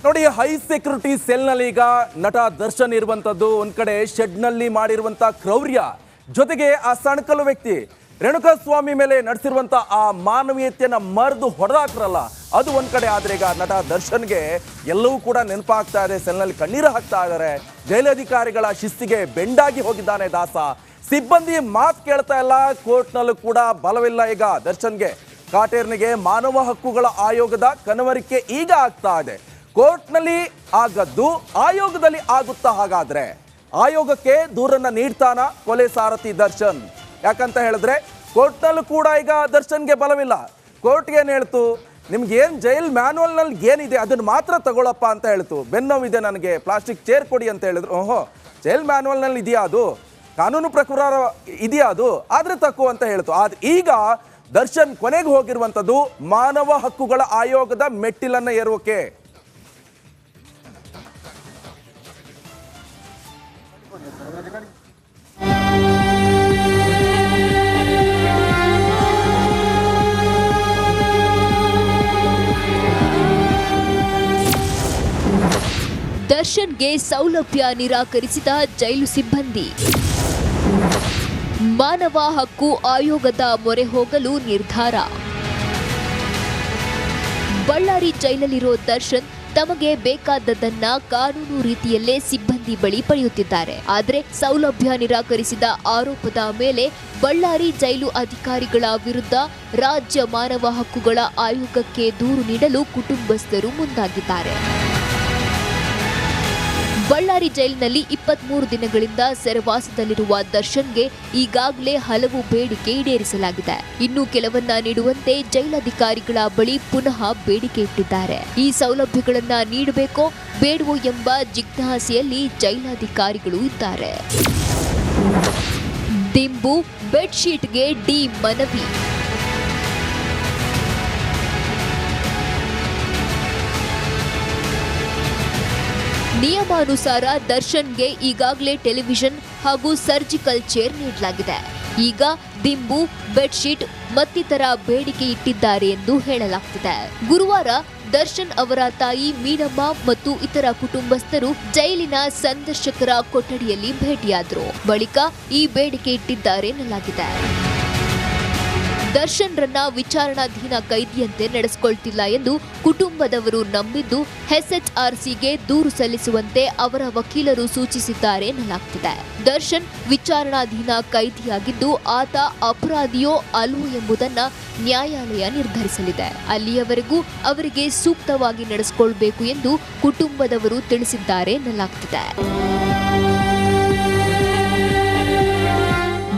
ನೋಡಿ, high security ಸೆಲ್ನಲ್ಲಿ ಈಗ ನಟ ದರ್ಶನ್ ಇರುವಂತದ್ದು. ಒಂದ್ ಕಡೆ ಶೆಡ್ನಲ್ಲಿ ಮಾಡಿರುವಂತ ಕ್ರೌರ್ಯ, ಜೊತೆಗೆ ಆ ಸಣ್ಕಲ್ಲು ವ್ಯಕ್ತಿ ರೇಣುಕಾಸ್ವಾಮಿ ಮೇಲೆ ನಡೆಸಿರುವಂತ ಆ ಮಾನವೀಯತೆಯನ್ನ ಮರೆದು ಹೊಡೆದಾಕ್ರಲ್ಲ, ಅದು ಒಂದ್ ಕಡೆ. ಆದ್ರೆ ಈಗ ನಟ ದರ್ಶನ್ಗೆ ಎಲ್ಲವೂ ಕೂಡ ನೆನಪಾಗ್ತಾ ಇದೆ. ಸೆಲ್ನಲ್ಲಿ ಕಣ್ಣೀರು ಹಾಕ್ತಾ ಇದ್ದಾರೆ. ಜೈಲಧಿಕಾರಿಗಳ ಶಿಸ್ತಿಗೆ ಬೆಂಡಾಗಿ ಹೋಗಿದ್ದಾನೆ ದಾಸ. ಸಿಬ್ಬಂದಿ ಮಾತು ಕೇಳ್ತಾ ಇಲ್ಲ. ಕೋರ್ಟ್ನಲ್ಲೂ ಕೂಡ ಬಲವಿಲ್ಲ ಈಗ ದರ್ಶನ್ಗೆ. ಕಾಟೇರ್ನಿಗೆ ಮಾನವ ಹಕ್ಕುಗಳ ಆಯೋಗದ ಕನವರಿಕೆ ಈಗ ಆಗ್ತಾ ಇದೆ. ಕೋರ್ಟ್ನಲ್ಲಿ ಆಗದ್ದು ಆಯೋಗದಲ್ಲಿ ಆಗುತ್ತಾ? ಹಾಗಾದ್ರೆ ಆಯೋಗಕ್ಕೆ ದೂರನ್ನ ನೀಡ್ತಾನ ಕೊಲೆ ಸಾರಥಿ ದರ್ಶನ್? ಯಾಕಂತ ಹೇಳಿದ್ರೆ ಕೋರ್ಟ್ನಲ್ಲೂ ಕೂಡ ಈಗ ದರ್ಶನ್ಗೆ ಬಲವಿಲ್ಲ. ಕೋರ್ಟ್ಗೆ ಏನು ಹೇಳ್ತು, ನಿಮ್ಗೆ ಏನು ಜೈಲ್ ಮ್ಯಾನ್ಯಲ್ನಲ್ಲಿ ಏನಿದೆ ಅದನ್ನು ಮಾತ್ರ ತಗೊಳಪ್ಪ ಅಂತ ಹೇಳ್ತು. ಬೆನ್ನೋವಿದೆ ನನಗೆ, ಪ್ಲಾಸ್ಟಿಕ್ ಚೇರ್ ಕೊಡಿ ಅಂತ ಹೇಳಿದ್ರು. ಓಹೋ, ಜೈಲ್ ಮ್ಯಾನ್ಯಲ್ನಲ್ಲಿ ಇದೆಯಾ, ಅದು ಕಾನೂನು ಪ್ರಕಾರ ಇದೆಯಾ, ಅದು ಆದ್ರೆ ತಕ್ಕು ಅಂತ ಹೇಳ್ತು. ಆದ್ರೆ ಈಗ ದರ್ಶನ್ ಕೊನೆಗೆ ಹೋಗಿರುವಂಥದ್ದು ಮಾನವ ಹಕ್ಕುಗಳ ಆಯೋಗದ ಮೆಟ್ಟಿಲನ್ನ ಏರೋಕೆ. ದರ್ಶನ್ಗೆ ಸೌಲಭ್ಯ ನಿರಾಕರಿಸಿದ ಜೈಲು ಸಿಬ್ಬಂದಿ. ಮಾನವ ಹಕ್ಕು ಆಯೋಗದ ಮೊರೆ ಹೋಗಲು ನಿರ್ಧಾರ. ಬಳ್ಳಾರಿ ಜೈಲಲ್ಲಿರೋ ದರ್ಶನ್ ತಮಗೆ ಬೇಕಾದದ್ದನ್ನ ಕಾನೂನು ರೀತಿಯಲ್ಲೇ ಸಿಬ್ಬಂದಿ ಬಳಿ ಪಡೆಯುತ್ತಿದ್ದಾರೆ. ಆದರೆ ಸೌಲಭ್ಯ ನಿರಾಕರಿಸಿದ ಆರೋಪದ ಮೇಲೆ ಬಳ್ಳಾರಿ ಜೈಲು ಅಧಿಕಾರಿಗಳ ವಿರುದ್ಧ ರಾಜ್ಯ ಮಾನವ ಹಕ್ಕುಗಳ ಆಯೋಗಕ್ಕೆ ದೂರು ನೀಡಲು ಕುಟುಂಬಸ್ಥರು ಮುಂದಾಗಿದ್ದಾರೆ. ಬಳ್ಳಾರಿ ಜೈಲಿನಲ್ಲಿ 23 ದಿನಗಳಿಂದ ಸೆರೆವಾಸದಲ್ಲಿರುವ ದರ್ಶನ್ಗೆ ಈಗಾಗಲೇ ಹಲವು ಬೇಡಿಕೆ ಈಡೇರಿಸಲಾಗಿದೆ. ಇನ್ನು ಕೆಲವನ್ನ ನೀಡುವಂತೆ ಜೈಲಧಿಕಾರಿಗಳ ಬಳಿ ಪುನಃ ಬೇಡಿಕೆ ಇಟ್ಟಿದ್ದಾರೆ. ಈ ಸೌಲಭ್ಯಗಳನ್ನ ನೀಡಬೇಕೋ ಬೇಡವೋ ಎಂಬ ಜಿಜ್ಞಾಸೆಯಲ್ಲಿ ಜೈಲಾಧಿಕಾರಿಗಳು ಇದ್ದಾರೆ. ದಿಂಬು ಬೆಡ್ಶೀಟ್ಗೆ ಡಿ ಮನವಿ. ನಿಯಮಾನುಸಾರ ದರ್ಶನ್ಗೆ ಈಗಾಗಲೇ ಟೆಲಿವಿಷನ್ ಹಾಗೂ ಸರ್ಜಿಕಲ್ ಚೇರ್ ನೀಡಲಾಗಿದೆ. ಈಗ ದಿಂಬು, ಬೆಡ್ಶೀಟ್ ಮತ್ತಿತರ ಬೇಡಿಕೆ ಇಟ್ಟಿದ್ದಾರೆ ಎಂದು ಹೇಳಲಾಗ್ತಿದೆ. ಗುರುವಾರ ದರ್ಶನ್ ಅವರ ತಾಯಿ ಮೀನಮ್ಮ ಮತ್ತು ಇತರ ಕುಟುಂಬಸ್ಥರು ಜೈಲಿನ ಸಂದರ್ಶಕರ ಕೊಠಡಿಯಲ್ಲಿ ಭೇಟಿಯಾದರು. ಬಳಿಕ ಈ ಬೇಡಿಕೆ ಇಟ್ಟಿದ್ದಾರೆ ಎನ್ನಲಾಗಿದೆ. ದರ್ಶನ್ರನ್ನ ವಿಚಾರಣಾಧೀನ ಕೈದಿಯಂತೆ ನಡೆಸಿಕೊಳ್ತಿಲ್ಲ ಎಂದು ಕುಟುಂಬದವರು ನಂಬಿದ್ದು ಎಸ್ಎಚ್ಆರ್ಸಿಗೆ ದೂರು ಸಲ್ಲಿಸುವಂತೆ ಅವರ ವಕೀಲರು ಸೂಚಿಸಿದ್ದಾರೆ ಎನ್ನಲಾಗ್ತಿದೆ. ದರ್ಶನ್ ವಿಚಾರಣಾಧೀನ ಕೈದಿಯಾಗಿದ್ದು ಆತ ಅಪರಾಧಿಯೋ ಅಲ್ವೋ ಎಂಬುದನ್ನ ನ್ಯಾಯಾಲಯ ನಿರ್ಧರಿಸಲಿದೆ. ಅಲ್ಲಿಯವರೆಗೂ ಅವರಿಗೆ ಸೂಕ್ತವಾಗಿ ನಡೆಸಿಕೊಳ್ಬೇಕು ಎಂದು ಕುಟುಂಬದವರು ತಿಳಿಸಿದ್ದಾರೆ ಎನ್ನಲಾಗ್ತಿದೆ.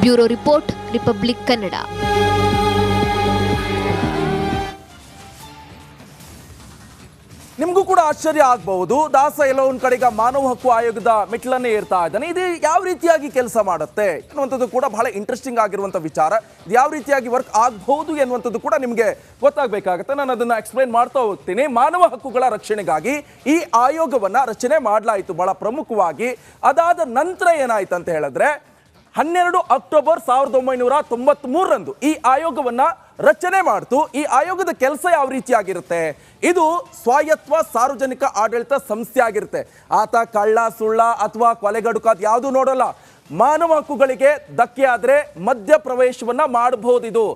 Bureau report, Republic Kannada. ನಿಮಗೂ ಕೂಡ ಆಶ್ಚರ್ಯ ಆಗಬಹುದು. ದಾಸ ಎಲ್ಲೋ ಒಂದ್ ಕಡೆಗ ಮಾನವ ಹಕ್ಕು ಆಯೋಗದ ಮೆಟ್ಲನ್ನೇ ಏರ್ತಾ ಇದ್ದಾನೆ. ಇದು ಯಾವ ರೀತಿಯಾಗಿ ಕೆಲಸ ಮಾಡುತ್ತೆ ಎನ್ನುವಂಥದ್ದು ಕೂಡ ಬಹಳ ಇಂಟ್ರೆಸ್ಟಿಂಗ್ ಆಗಿರುವಂಥ ವಿಚಾರ. ಇದು ಯಾವ ರೀತಿಯಾಗಿ ವರ್ಕ್ ಆಗಬಹುದು ಎನ್ನುವಂಥದ್ದು ಕೂಡ ನಿಮಗೆ ಗೊತ್ತಾಗಬೇಕಾಗುತ್ತೆ. ನಾನು ಅದನ್ನು ಎಕ್ಸ್ಪ್ಲೈನ್ ಮಾಡ್ತಾ ಹೋಗ್ತೀನಿ. ಮಾನವ ಹಕ್ಕುಗಳ ರಕ್ಷಣೆಗಾಗಿ ಈ ಆಯೋಗವನ್ನ ರಚನೆ ಮಾಡಲಾಯಿತು ಬಹಳ ಪ್ರಮುಖವಾಗಿ. ಅದಾದ ನಂತರ ಏನಾಯ್ತು ಅಂತ ಹೇಳಿದ್ರೆ 12 ಅಕ್ಟೋಬರ್ 1993ರಂದು ಈ ಆಯೋಗವನ್ನ ರಚನೆ ಮಾಡ್ತು. ಈ ಆಯೋಗದ ಕೆಲಸ ಯಾವ ರೀತಿಯಾಗಿರುತ್ತೆ? ಇದು ಸ್ವಾಯತ್ವ ಸಾರ್ವಜನಿಕ ಆಡಳಿತ ಸಂಸ್ಥೆ ಆಗಿರುತ್ತೆ. ಆತ ಕಳ್ಳ ಸುಳ್ಳ ಅಥವಾ ಕೊಲೆಗಡುಕಾತ್ ಯಾವುದು ನೋಡಲ್ಲ. ಮಾನವ ಹಕ್ಕುಗಳಿಗೆ ಧಕ್ಕೆ ಆದ್ರೆ ಮಧ್ಯ ಪ್ರವೇಶವನ್ನ ಮಾಡಬಹುದು. ಇದು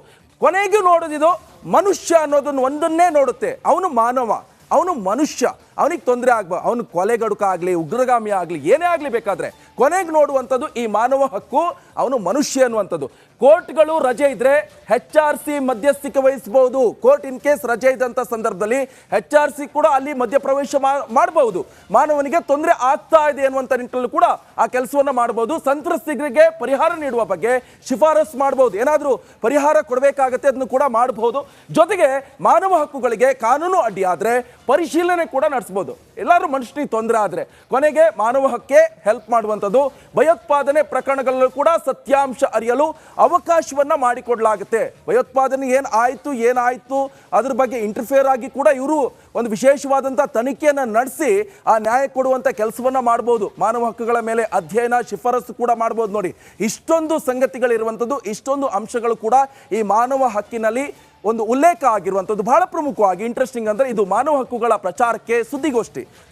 ಕೊನೆಗೂ ನೋಡೋದಿದು ಮನುಷ್ಯ ಅನ್ನೋದನ್ನ ಒಂದನ್ನೇ ನೋಡುತ್ತೆ. ಅವನು ಮಾನವ, ಅವನು ಮನುಷ್ಯ, ಅವನಿಗೆ ತೊಂದರೆ ಆಗ್ಬ, ಅವನು ಕೊಲೆಗಡುಕ ಆಗಲಿ ಉಗ್ರಗಾಮಿ ಆಗಲಿ ಏನೇ ಆಗಲಿ, ಬೇಕಾದ್ರೆ ಕೊನೆಗೆ ನೋಡುವಂಥದ್ದು ಈ ಮಾನವ ಹಕ್ಕು, ಅವನು ಮನುಷ್ಯ ಅನ್ನುವಂಥದ್ದು. ಕೋರ್ಟ್ಗಳು ರಜೆ ಇದ್ರೆ HRC ಮಧ್ಯಸ್ಥಿಕೆ ವಹಿಸಬಹುದು. ಕೋರ್ಟ್ ಇನ್ ಕೇಸ್ ರಜೆ ಇದ್ದಂಥ ಸಂದರ್ಭದಲ್ಲಿ HRC ಕೂಡ ಅಲ್ಲಿ ಮಧ್ಯಪ್ರವೇಶ ಮಾಡಬಹುದು. ಮಾನವನಿಗೆ ತೊಂದರೆ ಆಗ್ತಾ ಇದೆ ಅನ್ನುವಂಥ ನಿಟ್ಟಿನಲ್ಲಿ ಕೂಡ ಆ ಕೆಲಸವನ್ನ ಮಾಡಬಹುದು. ಸಂತ್ರಸ್ತಿಗರಿಗೆ ಪರಿಹಾರ ನೀಡುವ ಬಗ್ಗೆ ಶಿಫಾರಸು ಮಾಡಬಹುದು. ಏನಾದರೂ ಪರಿಹಾರ ಕೊಡಬೇಕಾಗತ್ತೆ, ಅದನ್ನು ಕೂಡ ಮಾಡಬಹುದು. ಜೊತೆಗೆ ಮಾನವ ಹಕ್ಕುಗಳಿಗೆ ಕಾನೂನು ಅಡ್ಡಿ ಆದ್ರೆ ಪರಿಶೀಲನೆ ಕೂಡ ನಡೆಸಬಹುದು. ಎಲ್ಲರೂ ಮನುಷ್ಯನಿಗೆ ತೊಂದರೆ ಆದ್ರೆ ಕೊನೆಗೆ ಮಾನವ ಹಕ್ಕೆ ಹೆಲ್ಪ್ ಮಾಡುವಂಥದ್ದು. ಭಯೋತ್ಪಾದನೆ ಪ್ರಕರಣಗಳಲ್ಲೂ ಕೂಡ ಸತ್ಯಾಂಶ ಅರಿಯಲು ಅವಕಾಶವನ್ನ ಮಾಡಿಕೊಡ್ಲಾಗುತ್ತೆ. ಭಯೋತ್ಪಾದನೆ ಏನಾಯ್ತು ಅದ್ರ ಬಗ್ಗೆ ಇಂಟರ್ಫಿಯರ್ ಆಗಿ ಕೂಡ ಇವರು ಒಂದು ವಿಶೇಷವಾದಂಥ ತನಿಖೆಯನ್ನ ನಡೆಸಿ ಆ ನ್ಯಾಯ ಕೊಡುವಂಥ ಕೆಲಸವನ್ನ ಮಾಡಬಹುದು. ಮಾನವ ಹಕ್ಕುಗಳ ಮೇಲೆ ಅಧ್ಯಯನ ಶಿಫಾರಸು ಕೂಡ ಮಾಡಬಹುದು. ನೋಡಿ, ಇಷ್ಟೊಂದು ಸಂಗತಿಗಳಿರುವಂಥದ್ದು, ಇಷ್ಟೊಂದು ಅಂಶಗಳು ಕೂಡ ಈ ಮಾನವ ಹಕ್ಕಿನಲ್ಲಿ ಒಂದು ಉಲ್ಲೇಖ ಆಗಿರುವಂಥದ್ದು ಬಹಳ ಪ್ರಮುಖವಾಗಿ ಇಂಟ್ರೆಸ್ಟಿಂಗ್ ಅಂದರೆ ಇದು ಮಾನವ ಹಕ್ಕುಗಳ ಪ್ರಚಾರಕ್ಕೆ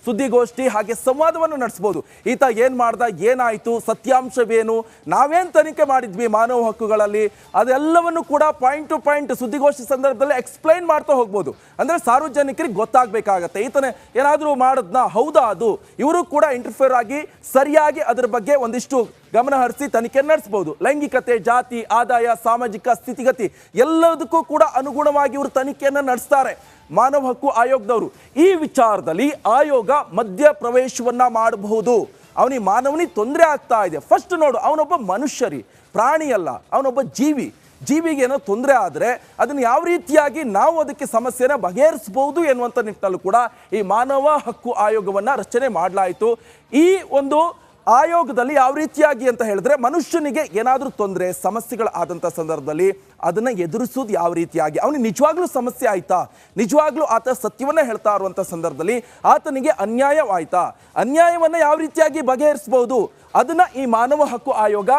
ಸುದ್ದಿಗೋಷ್ಠಿ ಹಾಗೆ ಸಂವಾದವನ್ನು ನಡೆಸ್ಬೋದು. ಈತ ಏನು ಮಾಡ್ದ, ಏನಾಯಿತು, ಸತ್ಯಾಂಶವೇನು, ನಾವೇನು ತನಿಖೆ ಮಾಡಿದ್ವಿ ಮಾನವ ಹಕ್ಕುಗಳಲ್ಲಿ, ಅದೆಲ್ಲವನ್ನು ಕೂಡ ಪಾಯಿಂಟ್ ಟು ಪಾಯಿಂಟ್ ಸುದ್ದಿಗೋಷ್ಠಿ ಸಂದರ್ಭದಲ್ಲಿ ಎಕ್ಸ್ಪ್ಲೈನ್ ಮಾಡ್ತಾ ಹೋಗ್ಬೋದು. ಅಂದರೆ ಸಾರ್ವಜನಿಕರಿಗೆ ಗೊತ್ತಾಗಬೇಕಾಗತ್ತೆ ಈತನೇ ಏನಾದರೂ ಮಾಡಿದ್ನಾ, ಹೌದಾ ಅದು, ಇವರು ಕೂಡ ಇಂಟರ್ಫಿಯರ್ ಆಗಿ ಸರಿಯಾಗಿ ಅದರ ಬಗ್ಗೆ ಒಂದಿಷ್ಟು ಗಮನ ಹರಿಸಿ ತನಿಖೆ ನಡೆಸಬಹುದು. ಲೈಂಗಿಕತೆ, ಜಾತಿ, ಆದಾಯ, ಸಾಮಾಜಿಕ ಸ್ಥಿತಿಗತಿ ಎಲ್ಲದಕ್ಕೂ ಕೂಡ ಅನುಗುಣವಾಗಿ ಇವರು ತನಿಖೆಯನ್ನು ನಡೆಸ್ತಾರೆ ಮಾನವ ಹಕ್ಕು ಆಯೋಗದವರು. ಈ ವಿಚಾರದಲ್ಲಿ ಆಯೋಗ ಮಧ್ಯ ಪ್ರವೇಶವನ್ನ ಮಾಡಬಹುದು. ಅವನಿಗೆ ಮಾನವನಿಗೆ ತೊಂದರೆ ಆಗ್ತಾ ಇದೆ. ಫಸ್ಟ್ ನೋಡು, ಅವನೊಬ್ಬ ಮನುಷ್ಯರಿ, ಪ್ರಾಣಿ ಅಲ್ಲ, ಅವನೊಬ್ಬ ಜೀವಿಗೆ ಏನೋ ತೊಂದರೆ ಆದರೆ ಅದನ್ನು ಯಾವ ರೀತಿಯಾಗಿ ನಾವು ಅದಕ್ಕೆ ಸಮಸ್ಯೆನ ಬಗೆಹರಿಸಬಹುದು ಎನ್ನುವಂಥ ನಿಟ್ಟಿನಲ್ಲೂ ಕೂಡ ಈ ಮಾನವ ಹಕ್ಕು ಆಯೋಗವನ್ನು ರಚನೆ ಮಾಡಲಾಯಿತು. ಈ ಒಂದು ಆಯೋಗದಲ್ಲಿ ಯಾವ ರೀತಿಯಾಗಿ ಅಂತ ಹೇಳಿದ್ರೆ, ಮನುಷ್ಯನಿಗೆ ಏನಾದರೂ ತೊಂದರೆ ಸಮಸ್ಯೆಗಳಾದಂಥ ಸಂದರ್ಭದಲ್ಲಿ ಅದನ್ನು ಎದುರಿಸೋದು ಯಾವ ರೀತಿಯಾಗಿ, ಅವನಿಗೆ ನಿಜವಾಗ್ಲೂ ಸಮಸ್ಯೆ ಆಯ್ತಾ, ನಿಜವಾಗ್ಲೂ ಆತ ಸತ್ಯವನ್ನೇ ಹೇಳ್ತಾ ಇರುವಂಥ ಸಂದರ್ಭದಲ್ಲಿ ಆತನಿಗೆ ಅನ್ಯಾಯವಾಯ್ತಾ, ಅನ್ಯಾಯವನ್ನು ಯಾವ ರೀತಿಯಾಗಿ ಬಗೆಹರಿಸಬಹುದು ಅದನ್ನು ಈ ಮಾನವ ಹಕ್ಕು ಆಯೋಗ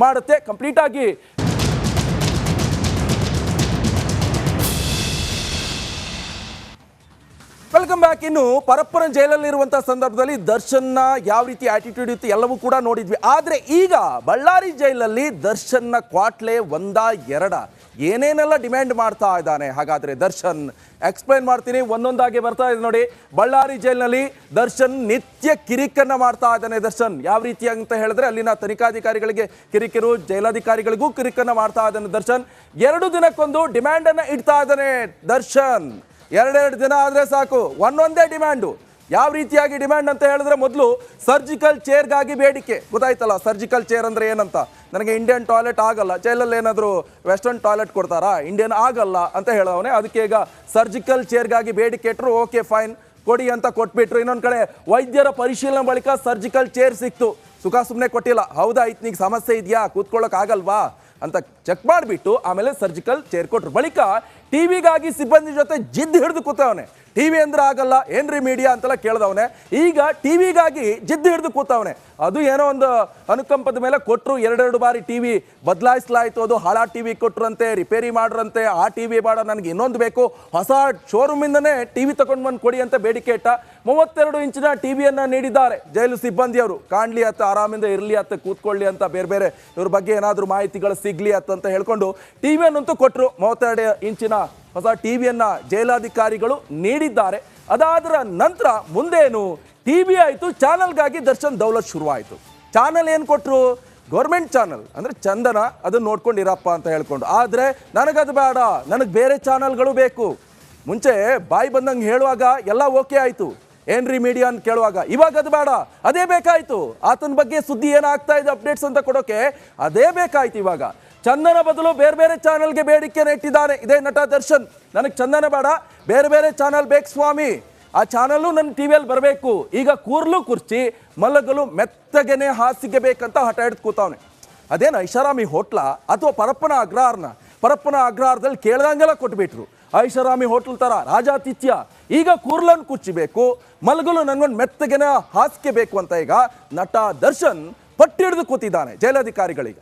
ಮಾಡುತ್ತೆ ಕಂಪ್ಲೀಟ್ ಆಗಿ. Welcome back. ಇನ್ನು ಪರಪ್ಪನ ಜೈಲಲ್ಲಿರುವಂಥ ಸಂದರ್ಭದಲ್ಲಿ ದರ್ಶನ್ನ ಯಾವ ರೀತಿ ಆಟಿಟ್ಯೂಡ್ ಇತ್ತು ಎಲ್ಲವೂ ಕೂಡ ನೋಡಿದ್ವಿ. ಆದರೆ ಈಗ ಬಳ್ಳಾರಿ ಜೈಲಲ್ಲಿ ದರ್ಶನ್ನ ಕ್ವಾಟ್ಲೆ ಎರಡ ಏನೇನೆಲ್ಲ ಡಿಮ್ಯಾಂಡ್ ಮಾಡ್ತಾ ಇದ್ದಾನೆ. ಹಾಗಾದರೆ ದರ್ಶನ್ ಎಕ್ಸ್ಪ್ಲೈನ್ ಮಾಡ್ತೀನಿ, ಒಂದೊಂದಾಗಿ ಬರ್ತಾ ಇದೆ ನೋಡಿ. ಬಳ್ಳಾರಿ ಜೈಲಿನಲ್ಲಿ ದರ್ಶನ್ ನಿತ್ಯ ಕಿರಿಕನ್ನು ಮಾಡ್ತಾ ಇದ್ದಾನೆ. ದರ್ಶನ್ ಯಾವ ರೀತಿ ಅಂತ ಹೇಳಿದ್ರೆ, ಅಲ್ಲಿನ ತನಿಖಾಧಿಕಾರಿಗಳಿಗೆ ಕಿರಿಕಿರು, ಜೈಲಾಧಿಕಾರಿಗಳಿಗೂ ಕಿರಿಕನ್ನು ಮಾಡ್ತಾ ಇದ್ದಾನೆ ದರ್ಶನ್. 2 ದಿನಕ್ಕೊಂದು ಡಿಮ್ಯಾಂಡನ್ನು ಇಡ್ತಾ ಇದ್ದಾನೆ ದರ್ಶನ್. 2 ದಿನ ಆದರೆ ಸಾಕು, ಒಂದೊಂದೇ ಡಿಮ್ಯಾಂಡು. ಯಾವ ರೀತಿಯಾಗಿ ಡಿಮ್ಯಾಂಡ್ ಅಂತ ಹೇಳಿದ್ರೆ, ಮೊದಲು ಸರ್ಜಿಕಲ್ ಚೇರ್ಗಾಗಿ ಬೇಡಿಕೆ. ಗೊತ್ತಾಯ್ತಲ್ಲ ಸರ್ಜಿಕಲ್ ಚೇರ್ ಅಂದರೆ ಏನಂತ, ನನಗೆ ಇಂಡಿಯನ್ ಟಾಯ್ಲೆಟ್ ಆಗಲ್ಲ, ಜೈಲಲ್ಲಿ ಏನಾದರೂ ವೆಸ್ಟರ್ನ್ ಟಾಯ್ಲೆಟ್ ಕೊಡ್ತಾರಾ, ಇಂಡಿಯನ್ ಆಗಲ್ಲ ಅಂತ ಹೇಳೋನೆ. ಅದಕ್ಕೆ ಈಗ ಸರ್ಜಿಕಲ್ ಚೇರ್ಗಾಗಿ ಬೇಡಿಕೆ ಇಟ್ಟರು, ಓಕೆ ಫೈನ್ ಕೊಡಿ ಅಂತ ಕೊಟ್ಬಿಟ್ರು. ಇನ್ನೊಂದು ಕಡೆ ವೈದ್ಯರ ಪರಿಶೀಲನೆ ಬಳಿಕ ಸರ್ಜಿಕಲ್ ಚೇರ್ ಸಿಕ್ತು, ಸುಖ ಸುಮ್ಮನೆ ಕೊಟ್ಟಿಲ್ಲ. ಹೌದಾ, ನಿಮಗೆ ಸಮಸ್ಯೆ ಇದೆಯಾ, ಕೂತ್ಕೊಳ್ಳೋಕೆ ಆಗಲ್ವಾ ಅಂತ ಚೆಕ್ ಮಾಡಿಬಿಟ್ಟು ಆಮೇಲೆ ಸರ್ಜಿಕಲ್ ಚೇರ್ ಕೊಟ್ಟರು. ಬಳಿಕ ಟಿವಿಗಾಗಿ ಸಿಬ್ಬಂದಿ ಜೊತೆ ಜಿದ್ದು ಹಿಡಿದು ಕೂತವನೆ. ಟಿವಿ ಅಂದ್ರೆ ಆಗಲ್ಲ ಏನ್ರಿ ಮೀಡಿಯಾ ಅಂತೆಲ್ಲ ಕೇಳ್ದವನೆ. ಈಗ ಟಿವಿಗಾಗಿ ಜಿದ್ದು ಹಿಡಿದು ಕೂತವನೆ. ಅದು ಏನೋ ಒಂದು ಅನುಕಂಪದ ಮೇಲೆ ಕೊಟ್ಟರು. 2 ಬಾರಿ ಟಿವಿ ಬದಲಾಯಿಸಲಾಯಿತು. ಅದು ಹಾಳಾ ಟಿವಿ ಕೊಟ್ರಂತೆ, ರಿಪೇರಿ ಮಾಡ್ರಂತೆ. ಆ ಟಿವಿ ಬೇಡ, ನನಗೆ ಇನ್ನೊಂದು ಬೇಕು, ಹೊಸ ಶೋರೂಮಿಂದನೇ ಟಿವಿ ತಗೊಂಡು ಬಂದು ಕೊಡಿ ಅಂತ ಬೇಡಿಕೆ ಇಟ್ಟ. 32 ಇಂಚಿನ ಟಿವಿಯನ್ನು ನೀಡಿದ್ದಾರೆ ಜೈಲು ಸಿಬ್ಬಂದಿಯವರು. ಕಾಣ್ಲಿ ಅತ್ತ, ಆರಾಮಿಂದ ಇರಲಿ ಅತ್ತ, ಕೂತ್ಕೊಳ್ಳಿ ಅಂತ, ಬೇರೆ ಇವ್ರ ಬಗ್ಗೆ ಏನಾದರೂ ಮಾಹಿತಿಗಳು ಸಿಗ್ಲಿ ಅಂತ ಹೇಳ್ಕೊಂಡು ಟಿವಿಯನ್ನಂತೂ ಕೊಟ್ಟರು. 32 ಇಂಚಿನ ಹೊಸ ಟಿವಿಯನ್ನು ಜೈಲಾಧಿಕಾರಿಗಳು ನೀಡಿದ್ದಾರೆ. ಅದಾದರ ನಂತರ ಮುಂದೇನು, ಟಿವಿ ಆಯಿತು, ಚಾನಲ್ಗಾಗಿ ದರ್ಶನ್ ದೌಲತ್ ಶುರುವಾಯಿತು. ಚಾನಲ್ ಏನು ಕೊಟ್ಟರು, ಗೌರ್ಮೆಂಟ್ ಚಾನಲ್ ಅಂದರೆ ಚಂದನ, ಅದನ್ನು ನೋಡ್ಕೊಂಡಿರಪ್ಪ ಅಂತ ಹೇಳ್ಕೊಂಡು. ಆದರೆ ನನಗದು ಬೇಡ, ನನಗೆ ಬೇರೆ ಚಾನಲ್ಗಳು ಬೇಕು. ಮುಂಚೆ ಬಾಯಿ ಬಂದಂಗೆ ಹೇಳುವಾಗ ಎಲ್ಲ ಓಕೆ ಆಯಿತು, ಏನ್ರಿ ಮೀಡಿಯಾ ಅಂತ ಕೇಳುವಾಗ. ಇವಾಗ ಅದು ಬೇಡ, ಅದೇ ಬೇಕಾಯಿತು. ಆತನ ಬಗ್ಗೆ ಸುದ್ದಿ ಏನಾಗ್ತಾ ಇದೆ ಅಪ್ಡೇಟ್ಸ್ ಅಂತ ಕೊಡೋಕೆ ಅದೇ ಬೇಕಾಯ್ತು. ಇವಾಗ ಚಂದನ ಬದಲು ಬೇರೆ ಚಾನಲ್ಗೆ ಬೇಡಿಕೆಯನ್ನು ಇಟ್ಟಿದ್ದಾನೆ ಇದೇ ನಟ ದರ್ಶನ್. ನನಗೆ ಚಂದನ ಬೇಡ, ಬೇರೆ ಚಾನಲ್ ಬೇಕು ಸ್ವಾಮಿ, ಆ ಚಾನಲ್ಲು ನನ್ನ ಟಿವಿಯಲ್ಲಿ ಬರಬೇಕು. ಈಗ ಕೂರ್ಲು ಕುರ್ಚಿ, ಮಲಗಲು ಮೆತ್ತಗೆನೆ ಹಾಸಿಗೆ ಬೇಕಂತ ಹಠ ಹಿಡಿದು ಕೂತವನೆ. ಅದೇನು ಐಷಾರಾಮಿ ಹೋಟ್ಲ ಅಥವಾ ಪರಪ್ಪನ ಅಗ್ರಹಾರದಲ್ಲಿ ಕೇಳ್ದಂಗೆಲ್ಲ ಕೊಟ್ಬಿಟ್ರು. ಐಷಾರಾಮಿ ಹೋಟ್ಲ್ ಥರ ರಾಜಾತಿಥ್ಯ. ಈಗ ಕೂರ್ಲನ್ನು ಕುರ್ಚಿ ಬೇಕು, ಮಲಗಲು ನನಗೊಂದು ಮೆತ್ತಗೆನೆ ಹಾಸಿಗೆ ಬೇಕು ಅಂತ ಈಗ ನಟ ದರ್ಶನ್ ಪಟ್ಟಿ ಹಿಡಿದು ಕೂತಿದ್ದಾನೆ ಜೈಲಾಧಿಕಾರಿಗಳಿಗೆ.